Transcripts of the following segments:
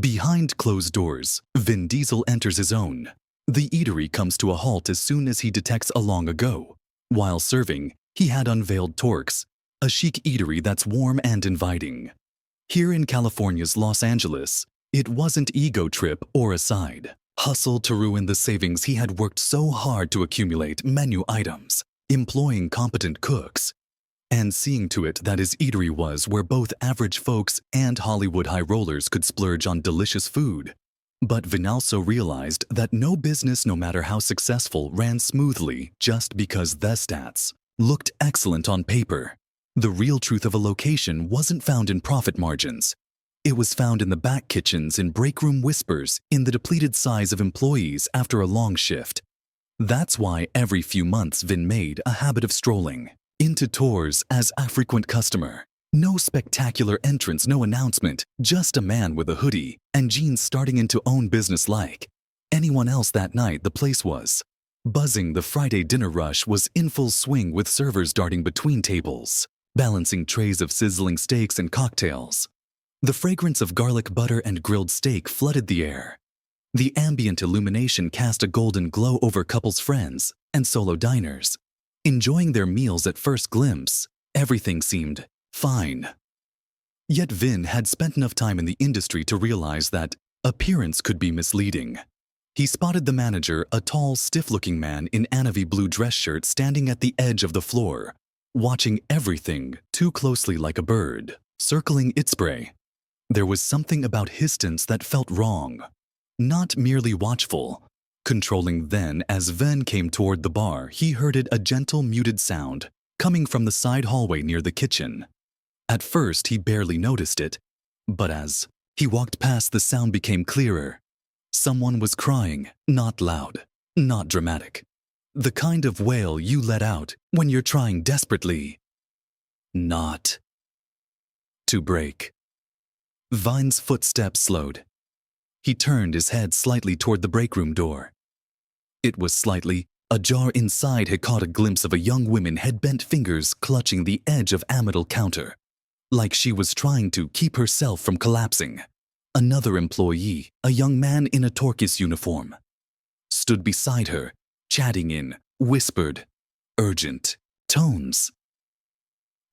Behind closed doors, Vin Diesel enters his own. The eatery comes to a halt as soon as he detects a long ago. While serving, he had unveiled Torques, a chic eatery that's warm and inviting. Here in California's Los Angeles, it wasn't ego trip or a side hustle to ruin the savings he had worked so hard to accumulate menu items, employing competent cooks, and seeing to it that his eatery was where both average folks and Hollywood high rollers could splurge on delicious food. But Vin also realized that no business, no matter how successful, ran smoothly just because the stats looked excellent on paper. The real truth of a location wasn't found in profit margins. It was found in the back kitchens, in break room whispers, in the depleted size of employees after a long shift. That's why every few months Vin made a habit of strolling into tours as a frequent customer. No spectacular entrance, no announcement, just a man with a hoodie and jeans starting into own business like anyone else. That night the place was buzzing. The Friday dinner rush was in full swing, with servers darting between tables, balancing trays of sizzling steaks and cocktails. The fragrance of garlic butter and grilled steak flooded the air. The ambient illumination cast a golden glow over couples, friends, and solo diners. Enjoying their meals at first glimpse, everything seemed fine. Yet Vin had spent enough time in the industry to realize that appearance could be misleading. He spotted the manager, a tall, stiff-looking man in a navy blue dress shirt, standing at the edge of the floor, watching everything too closely, like a bird circling its prey. There was something about his stance that felt wrong, not merely watchful, controlling. Then, as Vin came toward the bar, he heard a gentle, muted sound coming from the side hallway near the kitchen. At first, he barely noticed it, but as he walked past, the sound became clearer. Someone was crying, not loud, not dramatic. The kind of wail you let out when you're trying desperately not to break. Vin's footsteps slowed. He turned his head slightly toward the break room door. It was slightly ajar. Inside, he caught a glimpse of a young woman, head-bent fingers clutching the edge of a metal counter, like she was trying to keep herself from collapsing. Another employee, a young man in a turquoise uniform, stood beside her, chatting in whispered, urgent tones.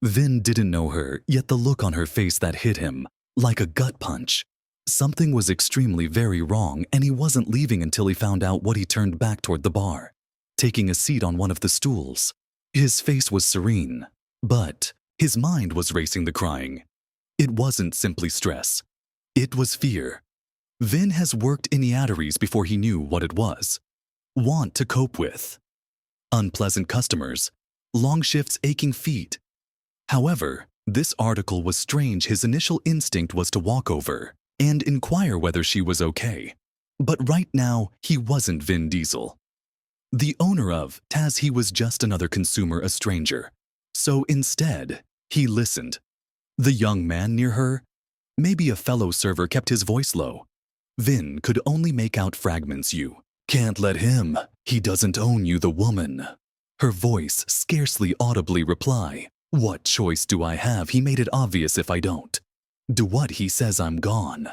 Vin didn't know her, yet the look on her face that hit him like a gut punch. Something was extremely very wrong, and he wasn't leaving until he found out what. He turned back toward the bar, taking a seat on one of the stools. His face was serene, but his mind was racing. The crying, it wasn't simply stress. It was fear. Vin has worked in eateries before. He knew what it was. Want to cope with unpleasant customers, long shifts, aching feet. However, this article was strange. His initial instinct was to walk over and inquire whether she was okay. But right now, he wasn't Vin Diesel, the owner of Taz. He was just another consumer, a stranger. So instead, he listened. The young man near her, maybe a fellow server, kept his voice low. Vin could only make out fragments. You can't let him. He doesn't own you, the woman. Her voice scarcely audibly reply. What choice do I have? He made it obvious. If I don't do what he says, I'm gone.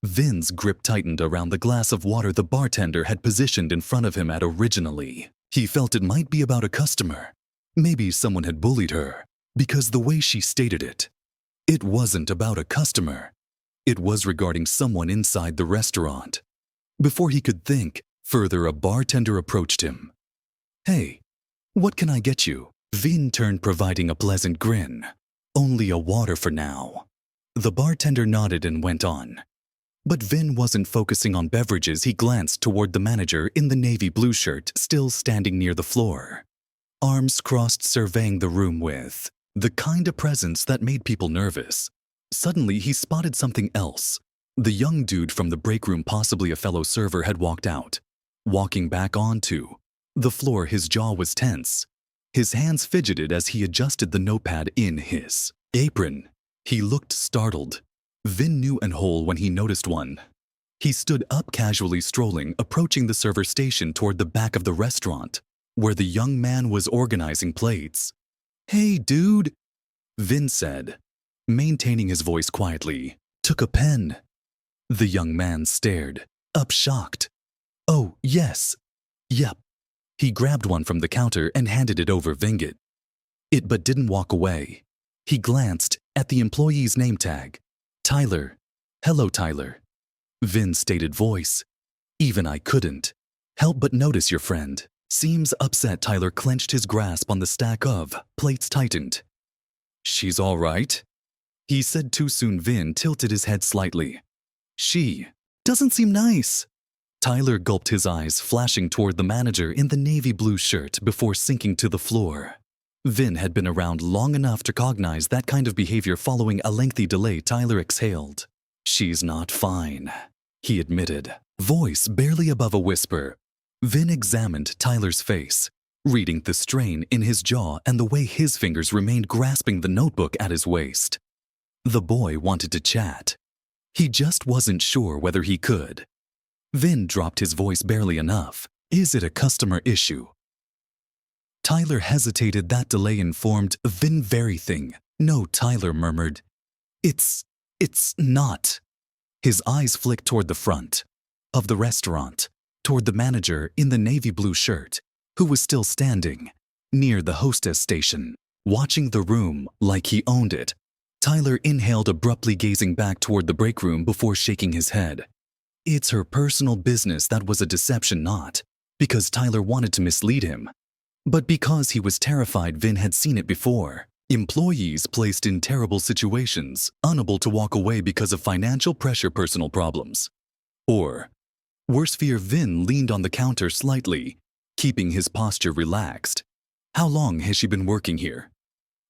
Vin's grip tightened around the glass of water the bartender had positioned in front of him. Originally, he felt it might be about a customer. Maybe someone had bullied her, because the way she stated it, it wasn't about a customer. It was regarding someone inside the restaurant. Before he could think further, a bartender approached him. Hey, what can I get you? Vin turned, providing a pleasant grin. Only a water for now. The bartender nodded and went on. But Vin wasn't focusing on beverages. He glanced toward the manager in the navy blue shirt, still standing near the floor, arms crossed, surveying the room with the kind of presence that made people nervous. Suddenly, he spotted something else. The young dude from the break room, possibly a fellow server, had walked out, walking back onto the floor. His jaw was tense. His hands fidgeted as he adjusted the notepad in his apron. He looked startled. Vin knew an hole when he noticed one. He stood up, casually strolling, approaching the server station toward the back of the restaurant, where the young man was organizing plates. Hey, dude, Vin said, maintaining his voice quietly. Took a pen. The young man stared, up shocked. Oh, yes. Yep. He grabbed one from the counter and handed it over Vingit. It but didn't walk away. He glanced at the employee's name tag. Tyler. Hello, Tyler. Vin's stated voice. Even I couldn't help but notice your friend. Seems upset. Tyler clenched his grasp on the stack of plates tightened. She's all right, he said too soon. Vin tilted his head slightly. She doesn't seem nice. Tyler gulped, his eyes flashing toward the manager in the navy blue shirt before sinking to the floor. Vin had been around long enough to cognize that kind of behavior following a lengthy delay. Tyler exhaled. She's not fine, he admitted, voice barely above a whisper. Vin examined Tyler's face, reading the strain in his jaw and the way his fingers remained grasping the notebook at his waist. The boy wanted to chat. He just wasn't sure whether he could. Vin dropped his voice barely enough. Is it a customer issue? Tyler hesitated. That delay informed Vin everything. No, Tyler murmured. It's not. His eyes flicked toward the front of the restaurant, toward the manager in the navy blue shirt, who was still standing near the hostess station, watching the room like he owned it. Tyler inhaled abruptly, gazing back toward the break room before shaking his head. It's her personal business. That was a deception, not because Tyler wanted to mislead him, but because he was terrified. Vin had seen it before. Employees placed in terrible situations, unable to walk away because of financial pressure, personal problems. Or, worse fear. Vin leaned on the counter slightly, keeping his posture relaxed. How long has she been working here?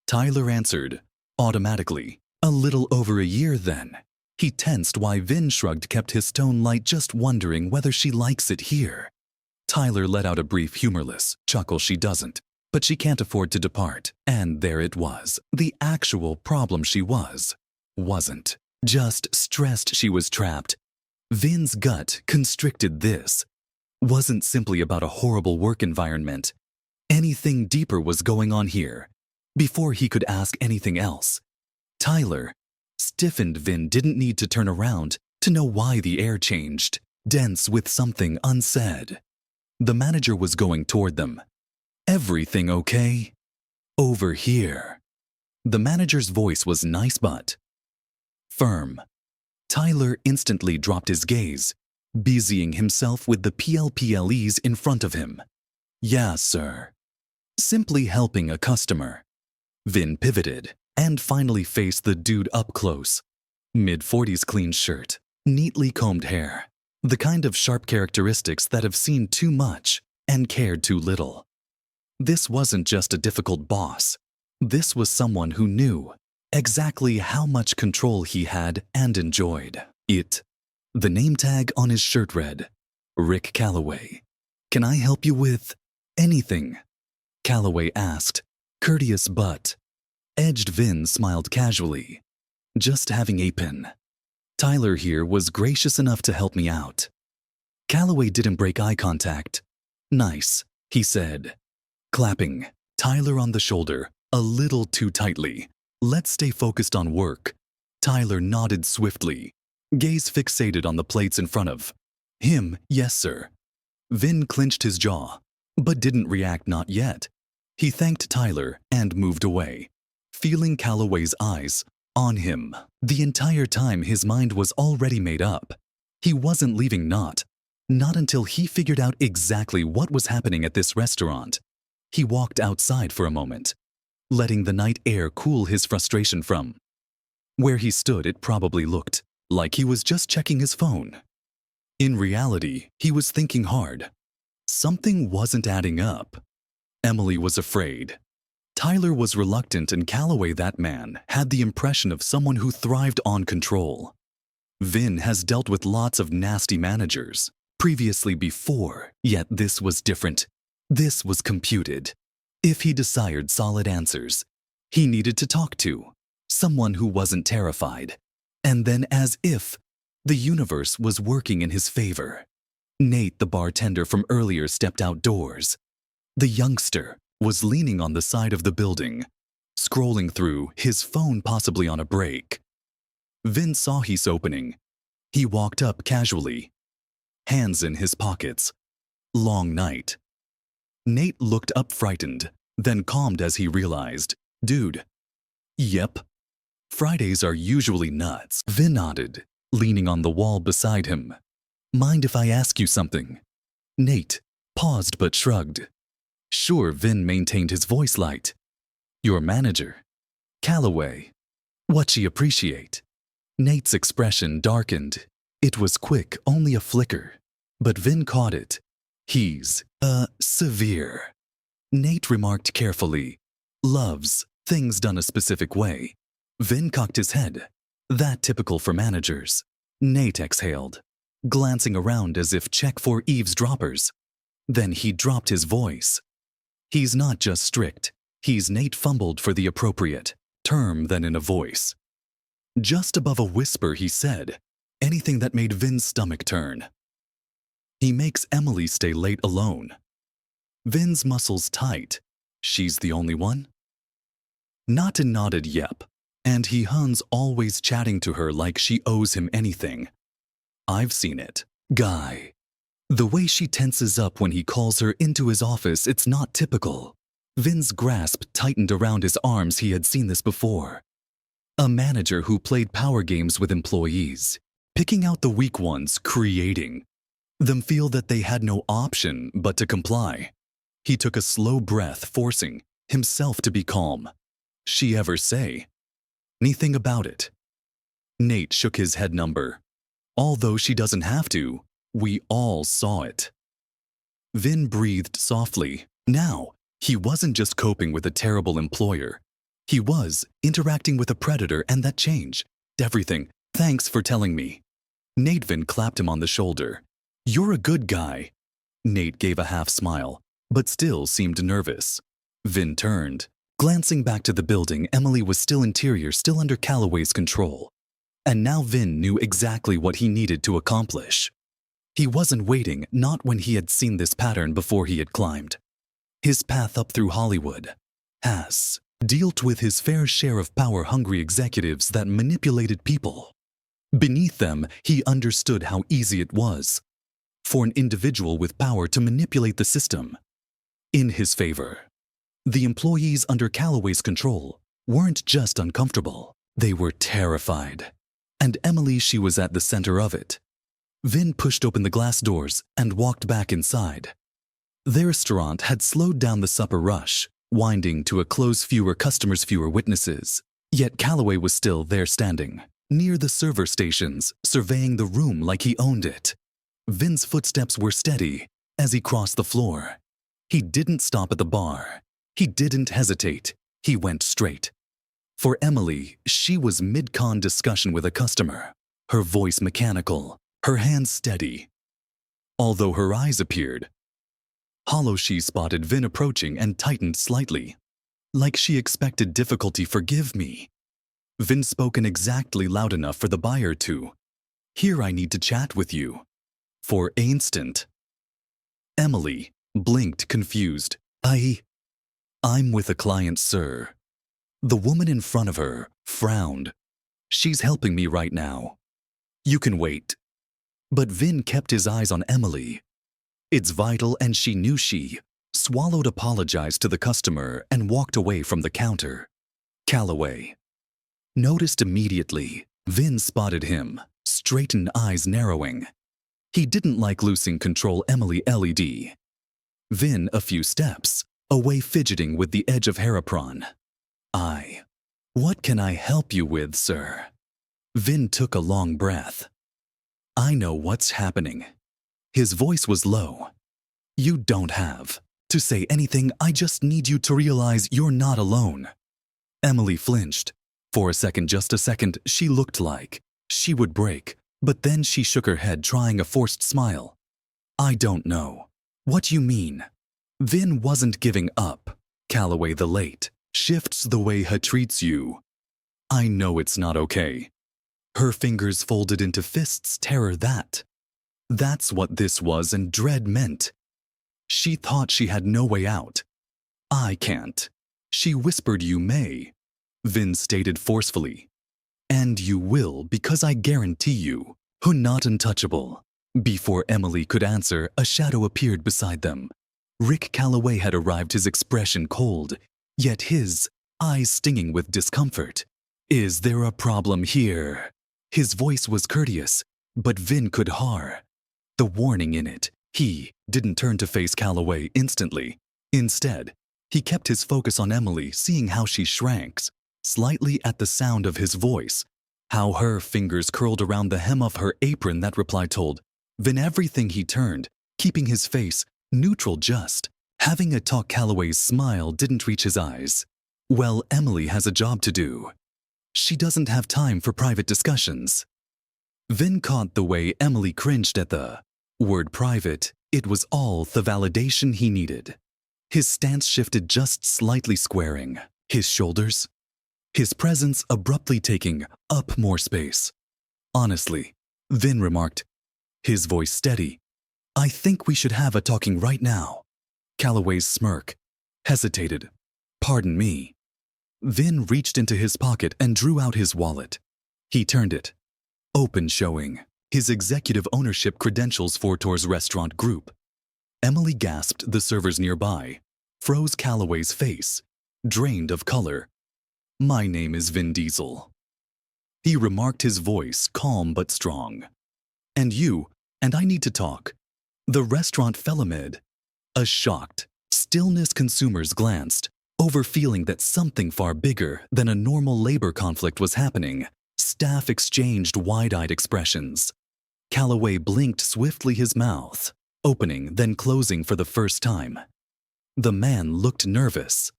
Tyler answered, automatically. A little over a year then. He tensed why Vin shrugged, kept his tone light, just wondering whether she likes it here. Tyler let out a brief humorless chuckle. She doesn't, but she can't afford to depart. And there it was. The actual problem. She wasn't just stressed, she was trapped. Vin's gut constricted. This wasn't simply about a horrible work environment. Anything deeper was going on here. Before he could ask anything else, Tyler stiffened. Vin didn't need to turn around to know why. The air changed, dense with something unsaid. The manager was going toward them. Everything okay? Over here. The manager's voice was nice but firm. Tyler instantly dropped his gaze, busying himself with the PLPLEs in front of him. Yeah, sir. Simply helping a customer. Vin pivoted and finally faced the dude up close. Mid-40s, clean shirt, neatly combed hair. The kind of sharp characteristics that have seen too much and cared too little. This wasn't just a difficult boss. This was someone who knew exactly how much control he had and enjoyed it. The name tag on his shirt read, Rick Calloway. Can I help you with anything? Calloway asked, courteous but edged. Vin smiled casually. Just having a pen. Tyler here was gracious enough to help me out. Calloway didn't break eye contact. Nice, he said, clapping Tyler on the shoulder a little too tightly. Let's stay focused on work. Tyler nodded swiftly, gaze fixated on the plates in front of him. Yes, sir. Vin clenched his jaw, but didn't react. Not yet. He thanked Tyler and moved away, feeling Calloway's eyes on him. The entire time his mind was already made up. He wasn't leaving, not until he figured out exactly what was happening at this restaurant. He walked outside for a moment, letting the night air cool his frustration. From where he stood, it probably looked like he was just checking his phone. In reality, he was thinking hard. Something wasn't adding up. Emily was afraid. Tyler was reluctant, and Calloway, that man, had the impression of someone who thrived on control. Vin has dealt with lots of nasty managers previously before, yet this was different. This was computed. If he desired solid answers, he needed to talk to someone who wasn't terrified. And then, as if the universe was working in his favor, Nate, the bartender from earlier, stepped outdoors. The youngster was leaning on the side of the building, scrolling through his phone, possibly on a break. Vin saw his opening, He walked up casually, hands in his pockets. Long night. Nate looked up frightened, then calmed as he realized, dude. Yep. Fridays are usually nuts. Vin nodded, leaning on the wall beside him. Mind if I ask you something? Nate paused but shrugged. Sure, Vin maintained his voice light. Your manager, Calloway. What'd she appreciate? Nate's expression darkened. It was quick, only a flicker. But Vin caught it. He's, severe. Nate remarked carefully. Loves things done a specific way. Vin cocked his head. That typical for managers. Nate exhaled, glancing around as if check for eavesdroppers. Then he dropped his voice. He's not just strict. Nate fumbled for the appropriate term then in a voice. Just above a whisper he said, anything that made Vin's stomach turn. He makes Emily stay late alone. Vin's muscles tight. She's the only one? Natin nodded yep, and he huns always chatting to her like she owes him anything. I've seen it. Guy. The way she tenses up when he calls her into his office, it's not typical. Vin's grasp tightened around his arms. He had seen this before. A manager who played power games with employees, picking out the weak ones, creating them feel that they had no option but to comply. He took a slow breath, forcing himself to be calm. She ever say anything about it? Nate shook his head number. Although she doesn't have to, we all saw it. Vin breathed softly. Now, he wasn't just coping with a terrible employer. He was interacting with a predator, and that changed everything. Thanks for telling me. Vin clapped him on the shoulder. You're a good guy. Nate gave a half smile, but still seemed nervous. Vin turned. Glancing back to the building, Emily was still interior, still under Calloway's control. And now Vin knew exactly what he needed to accomplish. He wasn't waiting, not when he had seen this pattern before he had climbed. His path up through Hollywood has dealt with his fair share of power-hungry executives that manipulated people. Beneath them, he understood how easy it was for an individual with power to manipulate the system in his favor. The employees under Calloway's control weren't just uncomfortable, they were terrified. And Emily, she was at the center of it. Vin pushed open the glass doors and walked back inside. Their restaurant had slowed down the supper rush, winding to a close, fewer customers, fewer witnesses. Yet Calloway was still there standing, near the server stations, surveying the room like he owned it. Vin's footsteps were steady as he crossed the floor. He didn't stop at the bar. He didn't hesitate. He went straight. For Emily, she was mid-con discussion with a customer, her voice mechanical, her hands steady. Although her eyes appeared hollow, she spotted Vin approaching and tightened slightly, like she expected difficulty. Forgive me. Vin spoken exactly loud enough for the buyer to hear. I need to chat with you. For an instant. Emily blinked, confused. I'm with a client, sir. The woman in front of her frowned. She's helping me right now. You can wait. But Vin kept his eyes on Emily. It's vital, and she knew. She swallowed, apologized to the customer, and walked away from the counter. Calloway noticed immediately. Vin spotted him, straightened, eyes narrowing. He didn't like losing control. Emily LED. Vin a few steps away, fidgeting with the edge of hair apron. What can I help you with, sir? Vin took a long breath. I know what's happening. His voice was low. You don't have to say anything. I just need you to realize you're not alone. Emily flinched. For a second, just a second, she looked like she would break, but then she shook her head, trying a forced smile. I don't know what you mean. Vin wasn't giving up. Calloway the late shifts the way he treats you. I know it's not okay. Her fingers folded into fists. Terror. That's what this was, and dread meant. She thought she had no way out. I can't. She whispered. You may. Vin stated forcefully. And you will, because I guarantee you, Who not untouchable? Before Emily could answer, a shadow appeared beside them. Rick Calloway had arrived, his expression cold, yet his eyes stinging with discomfort. Is there a problem here? His voice was courteous, but Vin could har the warning in it. He didn't turn to face Calloway instantly. Instead, he kept his focus on Emily, seeing how she shranks slightly at the sound of his voice, how her fingers curled around the hem of her apron. That reply told Vin everything. He turned, keeping his face neutral, just having a talk. Calloway's smile didn't reach his eyes. Well, Emily has a job to do. She doesn't have time for private discussions. Vin caught the way Emily cringed at the word private. It was all the validation he needed. His stance shifted just slightly, squaring his shoulders, his presence abruptly taking up more space. Honestly, Vin remarked, his voice steady, I think we should have a talking right now. Calloway's smirk hesitated. Pardon me. Vin reached into his pocket and drew out his wallet. He turned it open, showing his executive ownership credentials for Tor's Restaurant Group. Emily gasped. The servers nearby froze. Calloway's face drained of color. My name is Vin Diesel, he remarked, his voice calm but strong. And you and I need to talk. The restaurant fell amid a shocked stillness. Consumers glanced over, feeling that something far bigger than a normal labor conflict was happening. Staff exchanged wide-eyed expressions. Calloway blinked swiftly, his mouth opening then closing for the first time. The man looked nervous.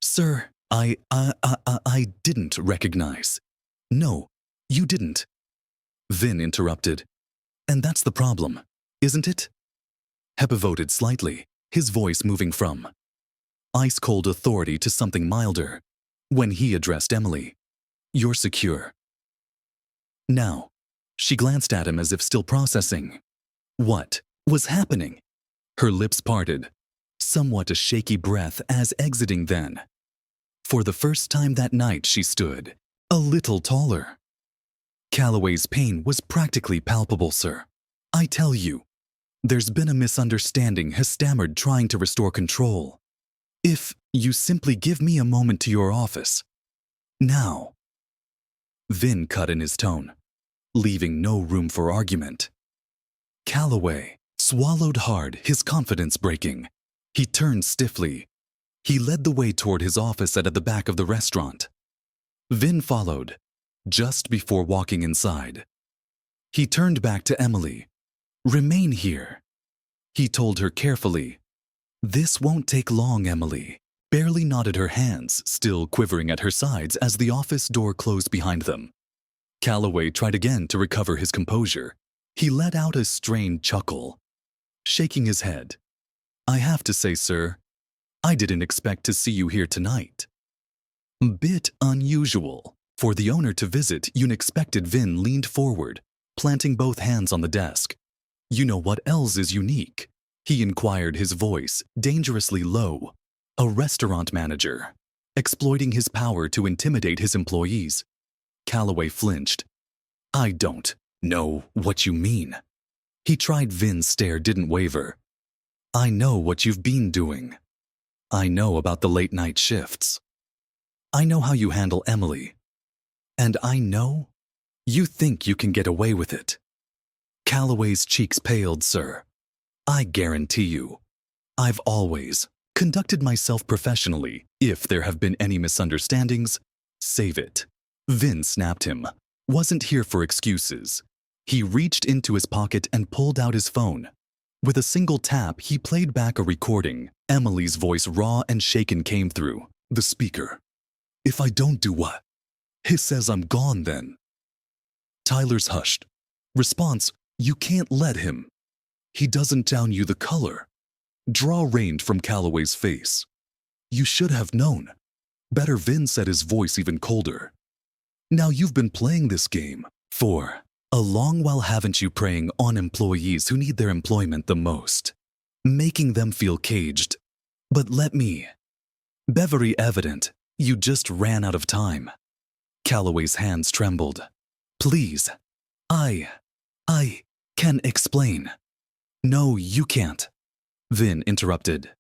Sir, I didn't recognize. No, you didn't. Vin interrupted. And that's the problem, isn't it? He voted slightly, his voice moving from ice-cold authority to something milder. When he addressed Emily, you're secure. Now, she glanced at him as if still processing. What was happening? Her lips parted, somewhat a shaky breath as exiting. Then, for the first time that night, she stood a little taller. Calloway's pain was practically palpable. Sir, I tell you, there's been a misunderstanding, he stammered, trying to restore control. If you simply give me a moment to your office. Now. Vin cut in his tone, leaving no room for argument. Calloway swallowed hard, his confidence breaking. He turned stiffly. He led the way toward his office at the back of the restaurant. Vin followed, just before walking inside. He turned back to Emily. Remain here, he told her carefully. This won't take long. Emily barely nodded, her hands still quivering at her sides as the office door closed behind them. Calloway tried again to recover his composure. He let out a strained chuckle, shaking his head. I have to say, sir, I didn't expect to see you here tonight. Bit unusual for the owner to visit unexpected. Vin leaned forward, planting both hands on the desk. You know what else is unique? He inquired, his voice dangerously low. A restaurant manager, exploiting his power to intimidate his employees. Calloway flinched. I don't know what you mean. He tried. Vin's stare didn't waver. I know what you've been doing. I know about the late-night shifts. I know how you handle Emily. And I know you think you can get away with it. Calloway's cheeks paled. Sir, I guarantee you, I've always conducted myself professionally. If there have been any misunderstandings, save it. Vin snapped him. Wasn't here for excuses. He reached into his pocket and pulled out his phone. With a single tap, he played back a recording. Emily's voice, raw and shaken, came through the speaker. If I don't do what he says, I'm gone then. Tyler's hushed. Response, you can't let him. He doesn't down you the color. Draw rained from Calloway's face. You should have known. Better. Vin said, his voice even colder. Now you've been playing this game for a long while, haven't you? Preying on employees who need their employment the most, making them feel caged. But let me be very evident, you just ran out of time. Calloway's hands trembled. Please, I I can explain. No, you can't. Vin interrupted.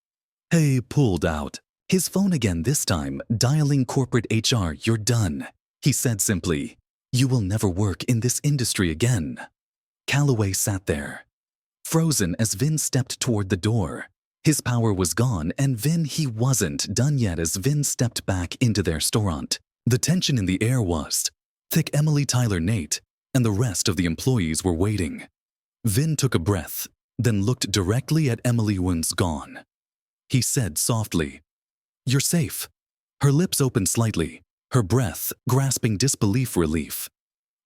He pulled out his phone again, this time dialing corporate HR. You're done, he said simply. You will never work in this industry again. Calloway sat there, frozen as Vin stepped toward the door. His power was gone, and he wasn't done yet as Vin stepped back into their restaurant. The tension in the air was thick. Emily, Tyler, Nate, and the rest of the employees were waiting. Vin took a breath, then looked directly at Emily. Wounds gone. He said softly, You're safe. Her lips opened slightly, her breath grasping disbelief relief.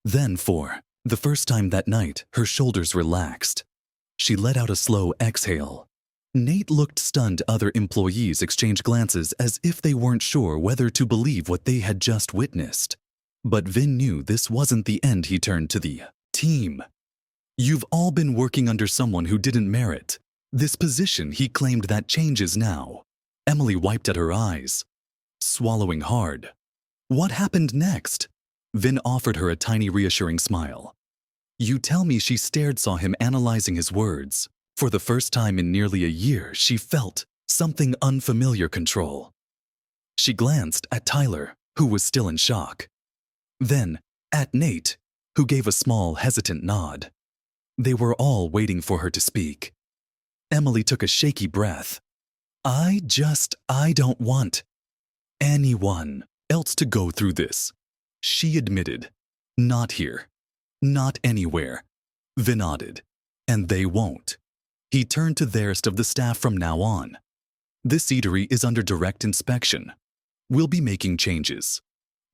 Then, for the first time that night, her shoulders relaxed. She let out a slow exhale. Nate looked stunned. Other employees exchanged glances as if they weren't sure whether to believe what they had just witnessed. But Vin knew this wasn't the end. He turned to the team. You've all been working under someone who didn't merit this position, he claimed. That changes now. Emily wiped at her eyes, swallowing hard. What happened next? Vin offered her a tiny reassuring smile. You tell me. She stared, saw him analyzing his words. For the first time in nearly a year, she felt something unfamiliar. Control. She glanced at Tyler, who was still in shock. Then at Nate, who gave a small, hesitant nod. They were all waiting for her to speak. Emily took a shaky breath. I don't want anyone else to go through this, she admitted. Not here. Not anywhere. Vin nodded. And they won't. He turned to the rest of the staff. From now on, this eatery is under direct inspection. We'll be making changes.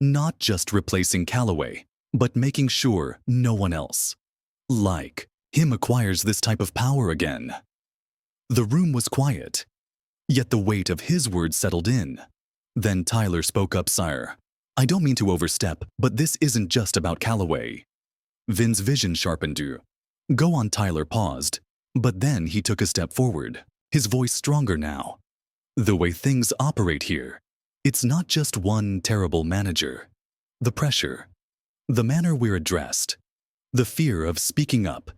Not just replacing Calloway, but making sure no one else like him acquires this type of power again. The room was quiet, yet the weight of his words settled in. Then Tyler spoke up. Sire, I don't mean to overstep, but this isn't just about Calloway. Vin's vision sharpened. Go on. Tyler paused, but then he took a step forward, his voice stronger now. The way things operate here, it's not just one terrible manager. The pressure, the manner we're addressed, the fear of speaking up,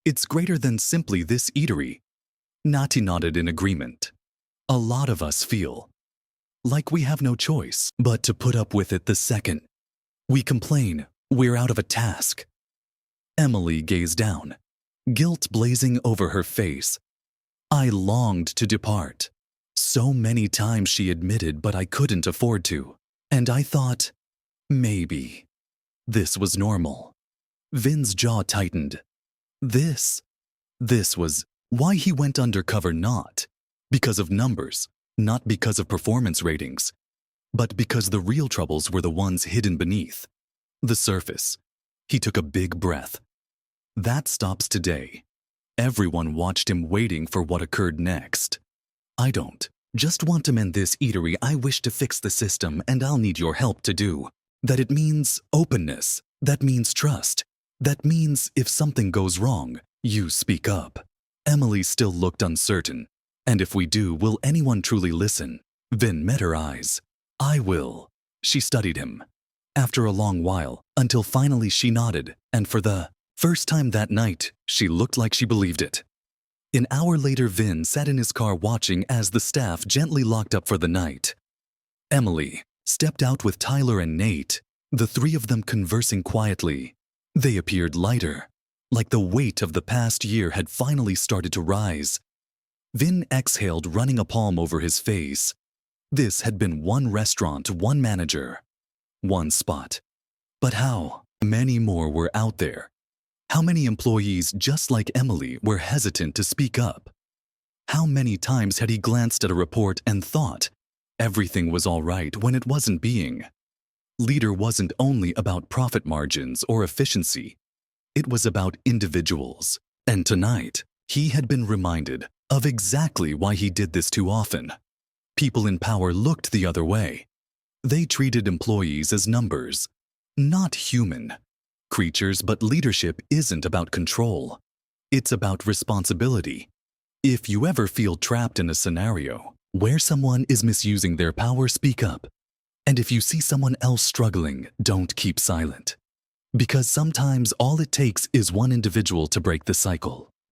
it's greater than simply this eatery. Nati nodded in agreement. A lot of us feel like we have no choice but to put up with it. The second we complain, we're out of a task. Emily gazed down, guilt blazing over her face. I longed to depart. So many times, she admitted, but I couldn't afford to. And I thought, maybe this was normal. Vin's jaw tightened. This was why he went undercover, not because of numbers, not because of performance ratings, but because the real troubles were the ones hidden beneath the surface. He took a big breath. That stops today. Everyone watched him, waiting for what occurred next. I don't just want to mend this eatery. I wish to fix the system, and I'll need your help to do that. It means openness. That means trust. That means if something goes wrong, you speak up. Emily still looked uncertain. And if we do, will anyone truly listen? Vin met her eyes. I will. She studied him. After a long while, until finally she nodded, and for the first time that night, she looked like she believed it. An hour later, Vin sat in his car watching as the staff gently locked up for the night. Emily stepped out with Tyler and Nate, the three of them conversing quietly. They appeared lighter, like the weight of the past year had finally started to rise. Vin exhaled, running a palm over his face. This had been one restaurant, one manager, one spot. But how many more were out there? How many employees, just like Emily, were hesitant to speak up? How many times had he glanced at a report and thought everything was all right when it wasn't being? Leader wasn't only about profit margins or efficiency. It was about individuals. And tonight, he had been reminded of exactly why he did this too often. People in power looked the other way. They treated employees as numbers, not human creatures. But leadership isn't about control. It's about responsibility. If you ever feel trapped in a scenario where someone is misusing their power, speak up. And if you see someone else struggling, don't keep silent. Because sometimes all it takes is one individual to break the cycle.